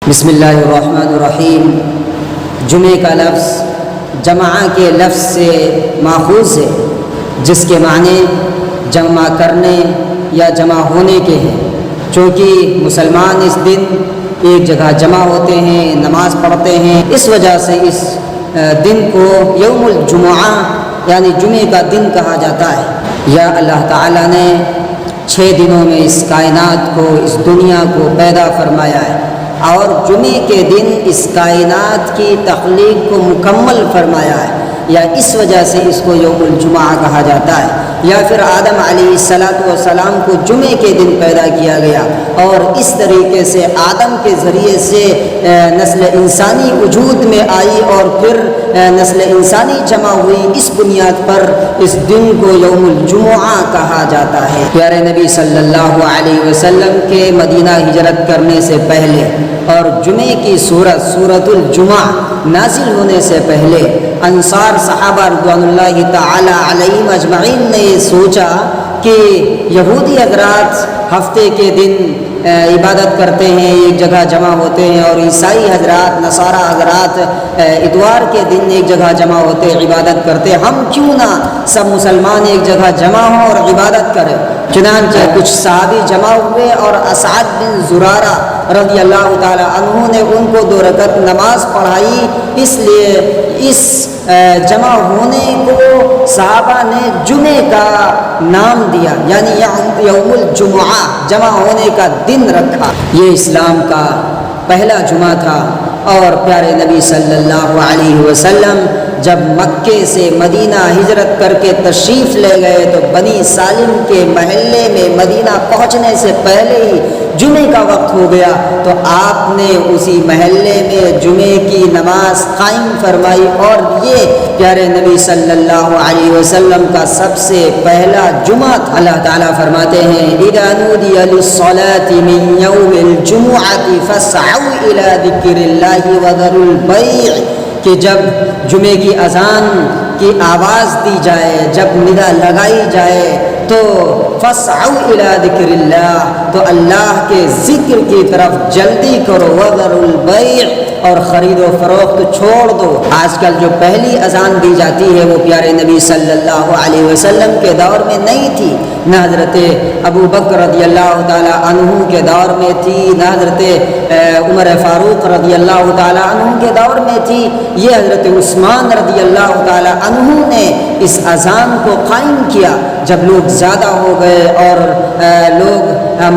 بسم اللہ الرحمن الرحیم۔ جمعہ کا لفظ جمع کے لفظ سے ماخوذ ہے، جس کے معنی جمع کرنے یا جمع ہونے کے ہیں۔ چونکہ مسلمان اس دن ایک جگہ جمع ہوتے ہیں، نماز پڑھتے ہیں، اس وجہ سے اس دن کو یوم الجمعہ یعنی جمعے کا دن کہا جاتا ہے۔ یا اللہ تعالیٰ نے 6 دنوں میں اس کائنات کو، اس دنیا کو پیدا فرمایا ہے، اور جمعے کے دن اس کائنات کی تخلیق کو مکمل فرمایا ہے، یا اس وجہ سے اس کو یوم الجمعہ کہا جاتا ہے۔ یا پھر آدم علیہ السلام کو جمعے کے دن پیدا کیا گیا، اور اس طریقے سے آدم کے ذریعے سے نسل انسانی وجود میں آئی، اور پھر نسل انسانی جمع ہوئی۔ اس بنیاد پر اس دن کو یوم الجمعہ کہا جاتا ہے۔ پیارے نبی صلی اللہ علیہ وسلم کے مدینہ ہجرت کرنے سے پہلے اور جمعے کی سورۃ الجمعہ نازل ہونے سے پہلے انصار صحابہ رضوان اللہ تعالی علیہم اجمعین نے یہ سوچا کہ یہودی حضرات ہفتے کے دن عبادت کرتے ہیں، ایک جگہ جمع ہوتے ہیں، اور عیسائی حضرات، نصارہ حضرات اتوار کے دن ایک جگہ جمع ہوتے عبادت کرتے، ہم کیوں نہ سب مسلمان ایک جگہ جمع ہوں اور عبادت کریں۔ چنانچہ کچھ صحابی جمع ہوئے، اور اسعد بن زرارہ رضی اللہ تعالی عنہ نے ان کو 2 رکعت نماز پڑھائی۔ اس لیے اس جمع ہونے کو صحابہ نے جمعے کا نام دیا، یعنی یوم الجمعہ، جمع ہونے کا دن رکھا۔ یہ اسلام کا پہلا جمعہ تھا، اور پیارے نبی صلی اللہ علیہ وسلم جب مکے سے مدینہ ہجرت کر کے تشریف لے گئے تو بنی سالم کے محلے میں مدینہ پہنچنے سے پہلے ہی جمعے کا وقت ہو گیا، تو آپ نے اسی محلے میں جمعے کی نماز قائم فرمائی، اور یہ پیارے نبی صلی اللہ علیہ وسلم کا سب سے پہلا جمعہ تھا۔ اللہ تعالیٰ فرماتے ہیں اِذَا نُودِيَ لِلصَّلَاةِ مِن يَوْمِ الْجُمُعَةِ فَاسْعَوْا إِلَىٰ ذِكْرِ اللَّهِ وَذَرُوا الْبَيْعَ، کہ جب جمعے کی اذان کی آواز دی جائے، جب ندا لگائی جائے تو فَاسْعَوْا إِلَىٰ ذِكْرِ اللَّهِ، تو اللہ کے ذکر کی طرف جلدی کرو، وَذَرُوا الْبَيْعَ، اور خرید و فروخت چھوڑ دو۔ آج کل جو پہلی اذان دی جاتی ہے وہ پیارے نبی صلی اللہ علیہ وسلم کے دور میں نہیں تھی، نہ حضرت ابو بکر رضی اللہ تعالی عنہ کے دور میں تھی، نہ حضرت عمر فاروق رضی اللہ تعالی عنہ کے دور میں تھی۔ یہ حضرت عثمان رضی اللہ تعالی عنہ نے اس اذان کو قائم کیا جب لوگ زیادہ ہو گئے اور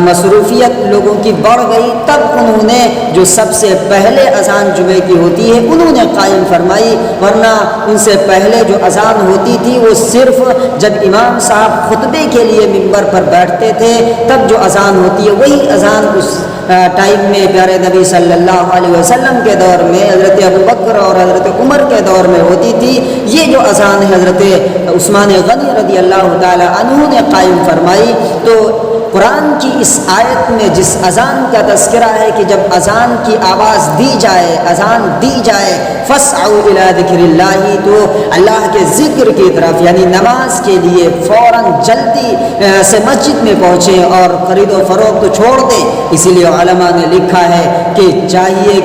مصروفیت لوگوں کی بڑھ گئی، تب انہوں نے جو سب سے پہلے اذان جمعے کی ہوتی ہے انہوں نے قائم فرمائی، ورنہ ان سے پہلے جو اذان ہوتی تھی وہ صرف جب امام صاحب خطبے کے لیے منبر پر بیٹھتے تھے تب جو اذان ہوتی ہے وہی اذان اس ٹائم میں پیارے نبی صلی اللہ علیہ وسلم کے دور میں حضرت ابو بکر اور حضرت عمر کے دور میں ہوتی تھی۔ یہ جو اذان ہے حضرت عثمان غنی رضی اللہ تعالی عنہ نے قائم فرمائی۔ تو قرآن کی اس آیت میں جس اذان کا تذکرہ ہے کہ جب اذان کی آواز دی جائے، اذان دی جائے، فَاسْعَوْا إِلَىٰ ذِكْرِ اللَّهِ، تو اللہ کے ذکر کی طرف یعنی نماز کے لیے فوراً جلدی سے مسجد میں پہنچیں اور خرید و فروخت چھوڑ دیں۔ اسی لیے علماء نے لکھا ہے کہ چاہیے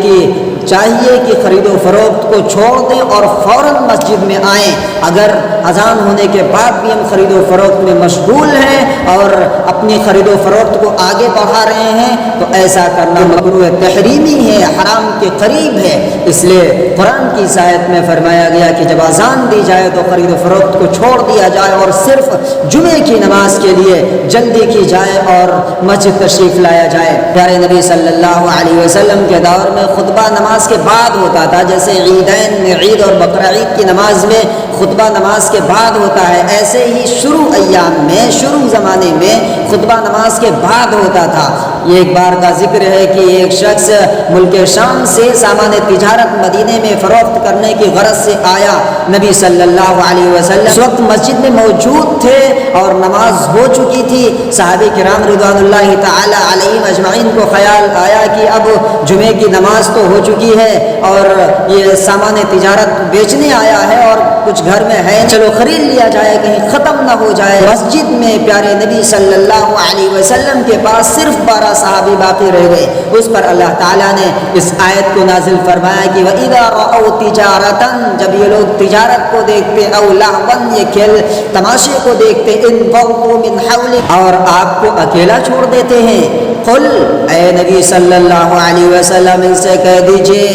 کہ خرید و فروخت کو چھوڑ دیں اور فوراً مسجد میں آئیں۔ اگر اذان ہونے کے بعد بھی ہم خرید و فروخت میں مشغول ہیں اور اپنی خرید و فروخت کو آگے بڑھا رہے ہیں تو ایسا کرنا مکروہ تحریمی ہے، حرام کے قریب ہے۔ اس لیے قرآن کی اس آیت میں فرمایا گیا کہ جب اذان دی جائے تو خرید و فروخت کو چھوڑ دیا جائے اور صرف جمعے کی نماز کے لیے جلدی کی جائے اور مسجد تشریف لایا جائے۔ پیارے نبی صلی اللہ علیہ وسلم کے دور میں خطبہ نماز کے بعد ہوتا تھا، جیسے عیدین میں عید اور بقرہ عید کی نماز میں خطبہ نماز کے بعد ہوتا ہے، ایسے ہی شروع ایام میں، شروع زمانے میں خطبہ نماز کے بعد ہوتا تھا۔ یہ ایک بار کا ذکر ہے کہ ایک شخص ملک شام سے سامان تجارت مدینے میں فروخت کرنے کی غرض سے آیا۔ نبی صلی اللہ علیہ وسلم اس وقت مسجد میں موجود تھے اور نماز ہو چکی تھی۔ صحابہ کرام رضوان اللہ تعالی علیہم اجمعین کو خیال آیا کہ اب جمعے کی نماز تو ہو چکی ہے اور یہ سامان تجارت بیچنے آیا ہے اور کچھ گھر میں ہے چلو خرید لیا جائے کہیں ختم نہ ہو جائے۔ مسجد میں پیارے نبی صلی اللہ علیہ وسلم کے پاس صرف 12 صحابی باقی رہ گئے۔ اس پر اللہ تعالیٰ نے اس آیت کو نازل فرمایا کہ وَإِذَا رَأَوْا تِجَارَةً، جب یہ لوگ تجارت کو دیکھتے، او لہوا، یہ کھیل تماشے کو دیکھتے، انفضوا من حولک، اور آپ کو اکیلا چھوڑ دیتے ہیں۔ قل، اے نبی صلی اللہ علیہ وسلم ان سے کہہ دیجئے،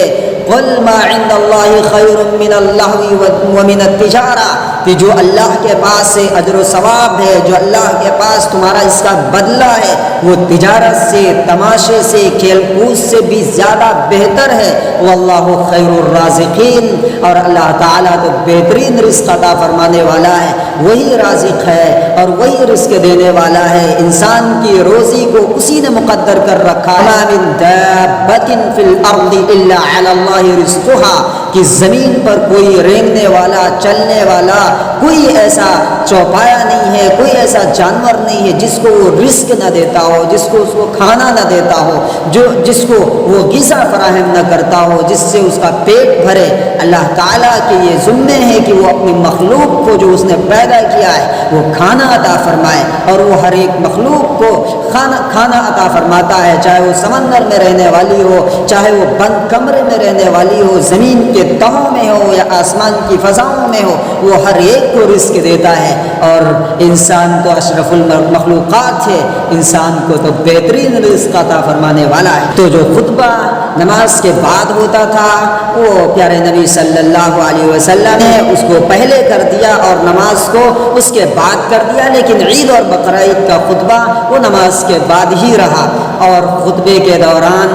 قل ما عند اللہ خیر من اللہو ومن التجارہ، کہ جو اللہ کے پاس سے اجر و ثواب ہے، جو اللہ کے پاس تمہارا اس کا بدلہ ہے، وہ تجارت سے، تماشے سے، کھیل کود سے بھی زیادہ بہتر ہے۔ واللہ خیر الرازقین، اور اللہ تعالیٰ تو بہترین رزق عطا فرمانے والا ہے، وہی رازق ہے اور وہی رزق دینے والا ہے۔ انسان کی روزی کو اسی نے مقدر کر رکھا ہے۔ ما من دابۃ فی الارض الا علی اللہ رزقها، کہ زمین پر کوئی رینگنے والا، چلنے والا، کوئی ایسا چوپایا نہیں ہے، کوئی ایسا جانور نہیں ہے جس کو وہ رزق نہ دیتا ہو، جس کو اس کو کھانا نہ دیتا ہو، جس کو وہ غذا فراہم نہ کرتا ہو، جس سے اس کا پیٹ بھرے۔ اللہ تعالیٰ کے یہ ذمے ہے کہ وہ اپنی مخلوق کو جو اس نے پیدا کیا ہے وہ کھانا عطا فرمائے، اور وہ ہر ایک مخلوق کو کھانا عطا فرماتا ہے، چاہے وہ سمندر میں رہنے والی ہو، چاہے وہ بند کمرے میں رہنے والی ہو، زمین کے تہوں میں ہو یا آسمان کی فضاؤں میں ہو، وہ ہر ایک کو رزق دیتا ہے۔ اور انسان تو اشرف المخلوقات ہے، انسان کو تو بہترین رزق عطا فرمانے والا ہے۔ تو جو خطبہ نماز کے بعد ہوتا تھا وہ پیارے نبی صلی اللہ علیہ وسلم نے اس کو پہلے کر دیا اور نماز کو اس کے بعد کر دیا، لیکن عید اور بقرعید کا خطبہ وہ نماز کے بعد ہی رہا۔ اور خطبے کے دوران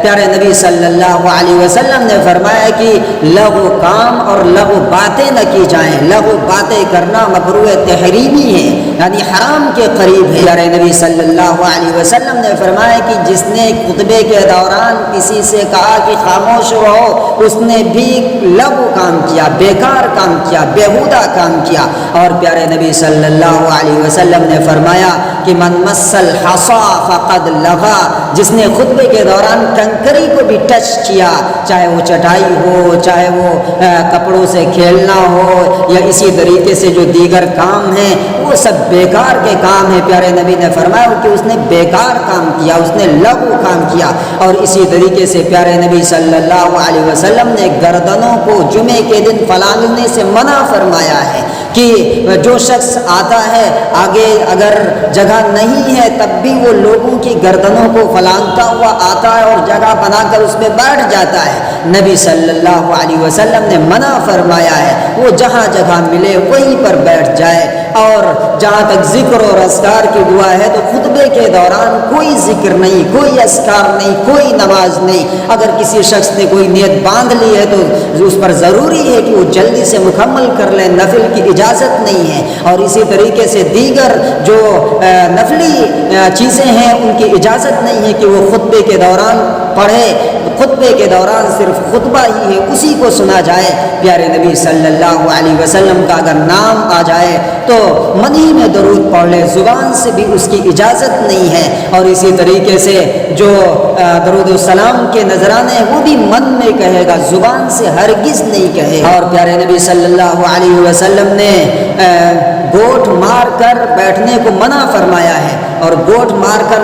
پیارے نبی صلی اللہ علیہ وسلم نے فرمایا کہ لغو کام اور لغو باتیں نہ کی جائیں۔ لغو باتیں کرنا مکروہ تحریمی ہے، یعنی حرام کے قریب ہے۔ پیارے نبی صلی اللہ علیہ وسلم نے فرمایا کہ جس نے خطبے کے دوران کسی سے کہا کہ خاموش رہو، اس نے بھی لغو کام کیا، بیکار کام کیا، بیہودہ کام کیا۔ اور پیارے نبی صلی اللہ علیہ وسلم نے فرمایا کہ من مس الحصا فقد لغا، جس نے خطبے کے دوران کنکری کو بھی ٹچ کیا، چاہے وہ چٹائی ہو، چاہے وہ کپڑوں سے کھیلنا ہو، یا اسی طریقے سے جو دیگر کام ہیں وہ سب بیکار کے کام ہیں۔ پیارے نبی نے فرمایا کہ اس نے بیکار کام کیا، اس نے لغو کام کیا۔ اور اسی طریقے سے پیارے نبی صلی اللہ علیہ وسلم نے گردنوں کو جمعے کے دن پھلانگنے سے منع فرمایا ہے کہ جو شخص آتا ہے آگے اگر جگہ نہیں ہے تب بھی وہ لوگوں کی گردنوں کو پھلانگتا ہوا آتا ہے اور جگہ بنا کر اس میں بیٹھ جاتا ہے۔ نبی صلی اللہ علیہ وسلم نے منع فرمایا ہے وہ جہاں جگہ ملے وہیں پر بیٹھ جائے۔ اور جہاں تک ذکر اور اذکار کی دعا ہے تو خطبے کے دوران کوئی ذکر نہیں، کوئی اذکار نہیں، کوئی نماز نہیں۔ اگر کسی شخص نے کوئی نیت باندھ لی ہے تو اس پر ضروری ہے کہ وہ جلدی سے مکمل کر لیں، نفل کی اجازت نہیں ہے۔ اور اسی طریقے سے دیگر جو نفلی چیزیں ہیں ان کی اجازت نہیں ہے کہ وہ خطبے کے دوران پڑھے۔ خطبے کے دوران صرف خطبہ ہی ہے، اسی کو سنا جائے۔ پیارے نبی صلی اللہ علیہ وسلم کا اگر نام آ جائے تو من ہی میں درود پڑھ لے، زبان سے بھی اس کی اجازت نہیں ہے۔ اور اسی طریقے سے جو درود السلام کے نذرانے ہیں وہ بھی من میں کہے گا، زبان سے ہرگز نہیں کہے۔ اور پیارے نبی صلی اللہ علیہ وسلم نے گوٹھ مار کر بیٹھنے کو منع فرمایا ہے۔ اور گوٹھ مار کر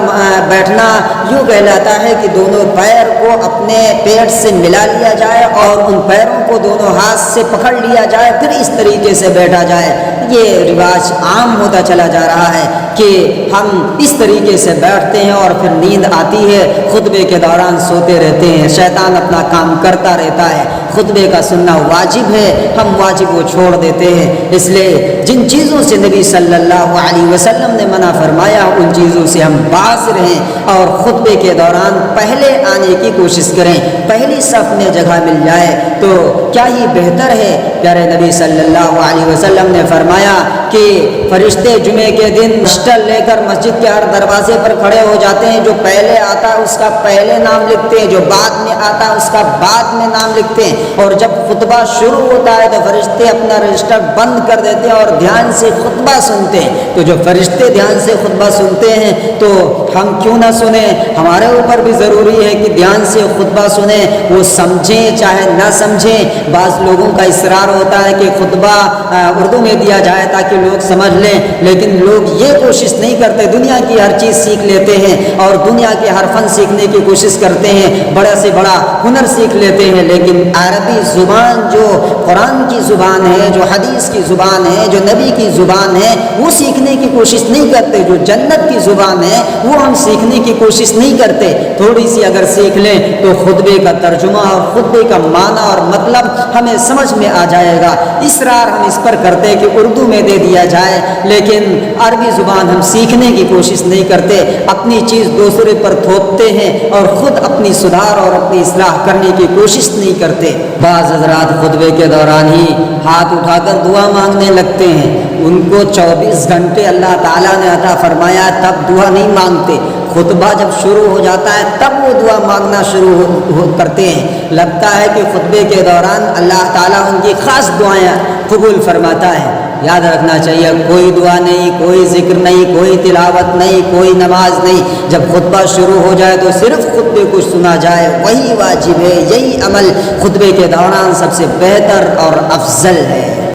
بیٹھنا یوں کہلاتا ہے کہ دونوں پیر کو اپنے پیٹ سے ملا لیا جائے اور ان پیروں کو دونوں ہاتھ سے پکڑ لیا جائے، پھر اس طریقے سے بیٹھا جائے۔ یہ رواج عام ہوتا چلا جا رہا ہے کہ ہم اس طریقے سے بیٹھتے ہیں اور پھر نیند آتی ہے، خطبے کے دوران سوتے رہتے ہیں، شیطان اپنا کام کرتا رہتا ہے۔ خطبے کا سننا واجب ہے، ہم واجب کو چھوڑ دیتے ہیں۔ اس لیے جن چیزوں سے نبی صلی اللہ علیہ وسلم نے منع فرمایا ان چیزوں سے ہم باز رہیں اور خطبے کے دوران پہلے آنے کی کوشش کریں، پہلی صف میں جگہ مل جائے تو کیا ہی بہتر ہے۔ پیارے نبی صلی اللہ علیہ وسلم نے فرمایا کہ فرشتے جمعے کے دن رجسٹر لے کر مسجد کے ہر دروازے پر کھڑے ہو جاتے ہیں، جو پہلے آتا ہے اس کا پہلے نام لکھتے ہیں، جو بعد میں آتا ہے اس کا بعد میں نام لکھتے ہیں، اور جب خطبہ شروع ہوتا ہے تو فرشتے اپنا رجسٹر بند کر دیتے ہیں اور دھیان سے خطبہ سنتے ہیں۔ تو جو فرشتے دھیان سے خطبہ سنتے ہیں تو ہم کیوں نہ سنیں؟ ہمارے اوپر بھی ضروری ہے کہ دھیان سے خطبہ سنیں، وہ سمجھیں چاہے نہ سمجھیں۔ بعض لوگوں کا اصرار ہوتا ہے کہ خطبہ اردو میں دیا جائے تاکہ لوگ سمجھ لیں، لیکن لوگ یہ کوشش نہیں کرتے، دنیا کی ہر چیز سیکھ لیتے ہیں اور دنیا کے ہر فن سیکھنے کی کوشش کرتے ہیں، بڑا سے بڑا ہنر سیکھ لیتے ہیں، لیکن عربی زبان جو قرآن کی زبان ہے، جو حدیث کی زبان ہے، جو نبی کی زبان ہے، وہ سیکھنے کی کوشش نہیں کرتے۔ جو جنت کی زبان ہے وہ ہم سیکھنے کی کوشش نہیں کرتے۔ تھوڑی سی اگر سیکھ لیں تو خطبے کا ترجمہ اور خطبے کا معنی اور مطلب ہمیں سمجھ میں آ جائے گا۔ اصرار ہم اس پر کرتے کہ اردو میں دے دیا جائے، لیکن عربی زبان ہم سیکھنے کی کوشش نہیں کرتے، اپنی چیز دوسرے پر تھوپتے ہیں اور خود اپنی سدھار اور اپنی اصلاح کرنے کی کوشش نہیں کرتے۔ بعض حضرات خطبے کے دوران ہی ہاتھ اٹھا کر دعا مانگنے لگتے ہیں، ان کو 24 گھنٹے اللہ تعالیٰ نے عطا فرمایا تب دعا نہیں مانگتے، خطبہ جب شروع ہو جاتا ہے تب وہ دعا مانگنا شروع کرتے ہیں۔ لگتا ہے کہ خطبے کے دوران اللہ تعالیٰ ان کی خاص دعائیں قبول فرماتا ہے۔ یاد رکھنا چاہیے، کوئی دعا نہیں، کوئی ذکر نہیں، کوئی تلاوت نہیں، کوئی نماز نہیں۔ جب خطبہ شروع ہو جائے تو صرف خطبے کو سنا جائے، وہی واجب ہے، یہی عمل خطبے کے دوران سب سے بہتر اور افضل ہے۔